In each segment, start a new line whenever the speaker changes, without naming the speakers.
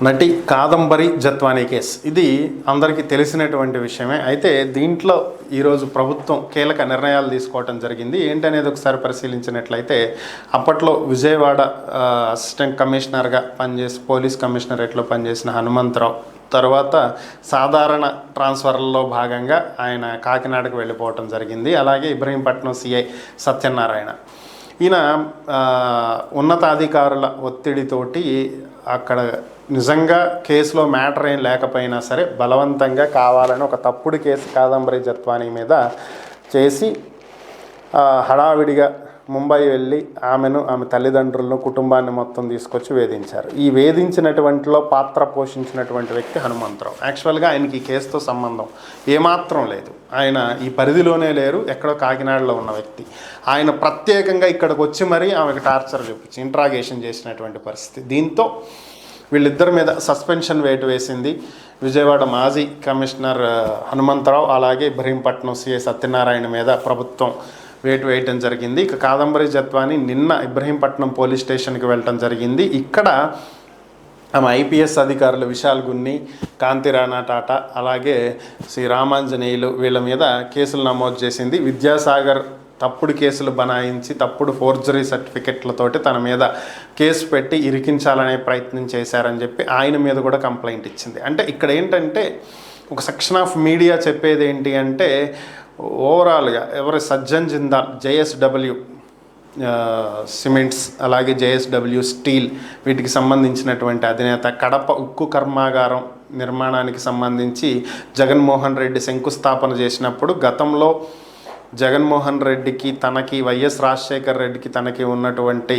నటి కాదంబరి జత్వానీ కేసు ఇది అందరికీ తెలిసినటువంటి విషయమే. అయితే దీంట్లో ఈరోజు ప్రభుత్వం కీలక నిర్ణయాలు తీసుకోవటం జరిగింది. ఏంటనేది ఒకసారి పరిశీలించినట్లయితే, అప్పట్లో విజయవాడ అసిస్టెంట్ కమిషనర్గా పనిచేసి పోలీస్ కమిషనరేట్లో పనిచేసిన హనుమంతరావు తర్వాత సాధారణ ట్రాన్స్ఫర్లలో భాగంగా ఆయన కాకినాడకు వెళ్ళిపోవటం జరిగింది. అలాగే ఇబ్రహీంపట్నం సిఐ సత్యనారాయణ ఈయన ఉన్నతాధికారుల ఒత్తిడితోటి అక్కడ నిజంగా కేసులో మ్యాటర్ ఏం లేకపోయినా సరే బలవంతంగా కావాలని ఒక తప్పుడు కేసు కాదంబరి జత్వానీ మీద చేసి హడావిడిగా ముంబై వెళ్ళి ఆమె తల్లిదండ్రులను కుటుంబాన్ని మొత్తం తీసుకొచ్చి వేధించారు. ఈ వేధించినటువంటిలో పాత్ర పోషించినటువంటి వ్యక్తి హనుమంతరావు. యాక్చువల్గా ఆయనకి ఈ కేసుతో సంబంధం ఏమాత్రం లేదు. ఆయన ఈ పరిధిలోనే లేరు, ఎక్కడో కాకినాడలో ఉన్న వ్యక్తి. ఆయన ప్రత్యేకంగా ఇక్కడికి వచ్చి మరీ ఆమెకు టార్చర్ చూపించి ఇంట్రాగేషన్ చేసినటువంటి పరిస్థితి. దీంతో వీళ్ళిద్దరి మీద సస్పెన్షన్ వేటు వేసింది విజయవాడ మాజీ కమిషనర్ హనుమంతరావు, అలాగే ఇబ్రహీంపట్నం సిఐ సత్యనారాయణ మీద ప్రభుత్వం వేటు వేయటం జరిగింది. ఇక కాదంబరి జత్వానీ నిన్న ఇబ్రహీంపట్నం పోలీస్ స్టేషన్కి వెళ్ళటం జరిగింది. ఇక్కడ ఆమె ఐపీఎస్ అధికారులు విశాల్ గున్ని, కాంతిరాణా టాటా, అలాగే శ్రీ రామాంజనేయులు వీళ్ళ మీద కేసులు నమోదు చేసింది. విద్యాసాగర్ తప్పుడు కేసులు బనాయించి తప్పుడు ఫోర్జరీ సర్టిఫికెట్లతోటి తన మీద కేసు పెట్టి ఇరికించాలనే ప్రయత్నం చేశారని చెప్పి ఆయన మీద కూడా కంప్లైంట్ ఇచ్చింది. అంటే ఇక్కడ ఏంటంటే ఒక సెక్షన్ ఆఫ్ మీడియా చెప్పేది ఏంటి అంటే, ఓవరాల్గా ఎవరు సజ్జన్ జిందాల్, జేఎస్డబ్ల్యూ సిమెంట్స్, అలాగే జేఎస్డబ్ల్యూ స్టీల్ వీటికి సంబంధించినటువంటి అధినేత, కడప ఉక్కు కర్మాగారం నిర్మాణానికి సంబంధించి జగన్మోహన్ రెడ్డి శంకుస్థాపన చేసినప్పుడు గతంలో జగన్మోహన్ రెడ్డికి తనకి వైఎస్ రాజశేఖర్ రెడ్డికి తనకి ఉన్నటువంటి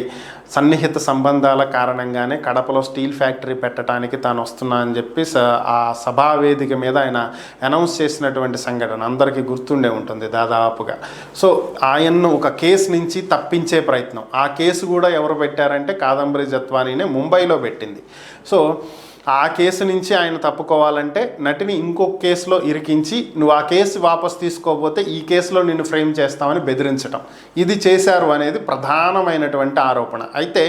సన్నిహిత సంబంధాల కారణంగానే కడపలో స్టీల్ ఫ్యాక్టరీ పెట్టడానికి తాను వస్తున్నా అని చెప్పి ఆ సభావేదిక మీద ఆయన అనౌన్స్ చేసినటువంటి సంఘటన అందరికీ గుర్తుండే ఉంటుంది దాదాపుగా. సో ఆయన్ను ఒక కేసు నుంచి తప్పించే ప్రయత్నం, ఆ కేసు కూడా ఎవరు పెట్టారంటే కాదంబరి జత్వానీనే ముంబైలో పెట్టింది. సో ఆ కేసు నుంచి ఆయన తప్పుకోవాలంటే నటిని ఇంకొక కేసులో ఇరికించి నువ్వు ఆ కేసు వాపసు తీసుకోకపోతే ఈ కేసులో నిన్ను ఫ్రేమ్ చేస్తామని బెదిరించటం, ఇది చేశారు అనేది ప్రధానమైనటువంటి ఆరోపణ. అయితే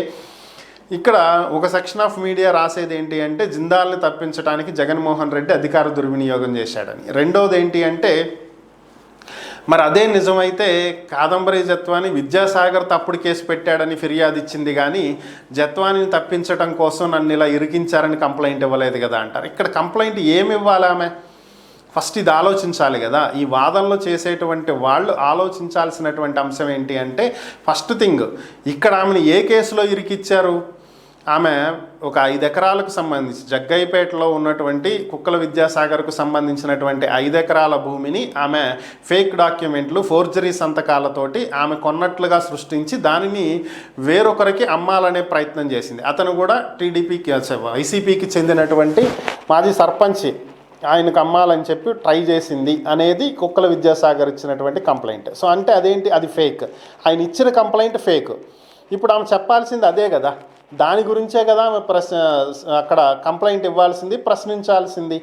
ఇక్కడ ఒక సెక్షన్ ఆఫ్ మీడియా రాసేది ఏంటి అంటే జిందాల్ని తప్పించడానికి జగన్మోహన్ రెడ్డి అధికార దుర్వినియోగం చేశాడని. రెండవది ఏంటి అంటే, మరి అదే నిజమైతే కాదంబరి జత్వానీ విద్యాసాగర్ తప్పుడు కేసు పెట్టాడని ఫిర్యాదు ఇచ్చింది, కానీ జత్వానీని తప్పించడం కోసం నన్ను ఇలా ఇరికించారని కంప్లైంట్ ఇవ్వలేదు కదా అంటారు. ఇక్కడ కంప్లైంట్ ఏమి ఇవ్వాలి ఆమె? ఫస్ట్ ఇది ఆలోచించాలి కదా. ఈ వాదనలో చేసేటువంటి వాళ్ళు ఆలోచించాల్సినటువంటి అంశం ఏంటి అంటే, ఫస్ట్ థింగ్ ఇక్కడ ఆమెను ఏ కేసులో ఇరికిచ్చారు? ఆమె ఒక 5 ఎకరాలకు సంబంధించి జగ్గయ్యపేటలో ఉన్నటువంటి కుక్కల విద్యాసాగర్కు సంబంధించినటువంటి 5 ఎకరాల భూమిని ఆమె ఫేక్ డాక్యుమెంట్లు, ఫోర్జరీ సంతకాలతోటి ఆమె కొన్నట్లుగా సృష్టించి దానిని వేరొకరికి అమ్మాలనే ప్రయత్నం చేసింది. అతను కూడా టీడీపీకి వైసీపీకి చెందినటువంటి మాజీ సర్పంచ్, ఆయనకు అమ్మాలని చెప్పి ట్రై చేసింది అనేది కుక్కల విద్యాసాగర్ ఇచ్చినటువంటి కంప్లైంట్. సో అంటే అదేంటి? అది ఫేక్. ఆయన ఇచ్చిన కంప్లైంట్ ఫేక్. ఇప్పుడు ఆమె చెప్పాల్సింది అదే కదా, దాని గురించే కదా ఆమె అక్కడ కంప్లైంట్ ఇవ్వాల్సింది, ప్రశ్నించాల్సింది.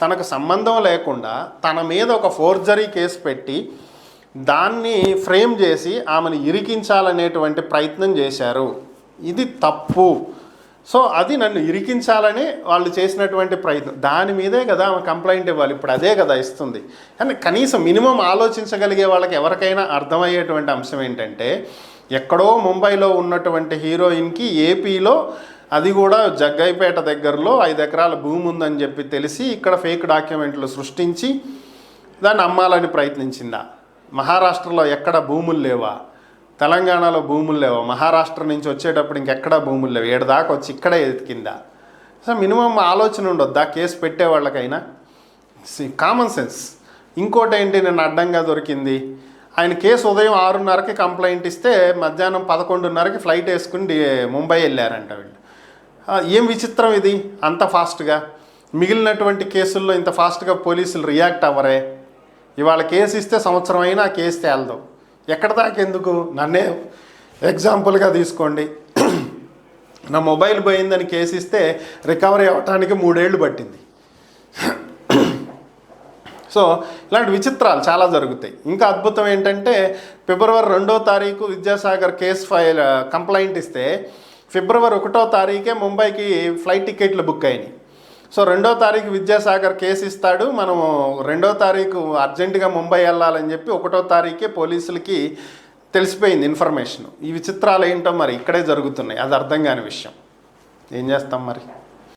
తనకు సంబంధం లేకుండా తన మీద ఒక ఫోర్జరీ కేసు పెట్టి దాన్ని ఫ్రేమ్ చేసి ఆమెను ఇరికించాలనేటువంటి ప్రయత్నం చేశారు. ఇది తప్పు. సో అది నన్ను ఇరికించాలని వాళ్ళు చేసినటువంటి ప్రయత్నం, దాని మీదే కదా ఆమె కంప్లైంట్ ఇవ్వాలి. ఇప్పుడు అదే కదా ఇస్తుంది. కానీ కనీసం మినిమం ఆలోచించగలిగే వాళ్ళకి ఎవరికైనా అర్థమయ్యేటువంటి అంశం ఏంటంటే, ఎక్కడో ముంబైలో ఉన్నటువంటి హీరోయిన్కి ఏపీలో, అది కూడా జగ్గయ్యపేట దగ్గరలో 5 ఎకరాల భూమి ఉందని చెప్పి తెలిసి ఇక్కడ ఫేక్ డాక్యుమెంట్లు సృష్టించి దాన్ని అమ్మాలని ప్రయత్నించిందా? మహారాష్ట్రలో ఎక్కడ భూములు లేవా? తెలంగాణలో భూములు లేవా? మహారాష్ట్ర నుంచి వచ్చేటప్పుడు ఇంకెక్కడా భూములు లేవు, 7 దాకా వచ్చి ఇక్కడే ఎతికిందా? సో మినిమం ఆలోచన ఉండొద్దా కేసు పెట్టే వాళ్ళకైనా? Common sense. ఇంకోటి ఏంటి, నేను అడ్డంగా దొరికింది. ఆయన కేసు ఉదయం 6:30కి కంప్లైంట్ ఇస్తే మధ్యాహ్నం 11:30కి ఫ్లైట్ వేసుకుని ముంబై వెళ్ళారంట వీళ్ళు. ఏం విచిత్రం ఇది, అంత ఫాస్ట్గా. మిగిలినటువంటి కేసుల్లో ఇంత ఫాస్ట్గా పోలీసులు రియాక్ట్ అవ్వరే? ఇవాళ కేసు ఇస్తే సంవత్సరం అయినా ఆ కేసు తేలదు. ఎక్కడ దాకా ఎందుకు? నన్నే ఎగ్జాంపుల్గా తీసుకోండి. నా మొబైల్ పోయిందని కేసు ఇస్తే రికవరీ అవ్వటానికి 3 ఏళ్ళు పట్టింది. సో ఇలాంటి విచిత్రాలు చాలా జరుగుతాయి. ఇంకా అద్భుతం ఏంటంటే, ఫిబ్రవరి 2వ తారీఖు విద్యాసాగర్ కేసు కంప్లైంట్ ఇస్తే ఫిబ్రవరి 1వ తారీఖే ముంబైకి ఫ్లైట్ టికెట్లు బుక్ అయినాయి. సో 2వ తారీఖు విద్యాసాగర్ కేసు ఇస్తాడు, మనము 2వ తారీఖు అర్జెంటుగా ముంబై వెళ్ళాలని చెప్పి 1వ తారీఖే పోలీసులకి తెలిసిపోయింది ఇన్ఫర్మేషన్. ఈ విచిత్రాలు ఏంటో మరి ఇక్కడే జరుగుతున్నాయి, అది అర్థం కాని విషయం. ఏం చేస్తాం మరి.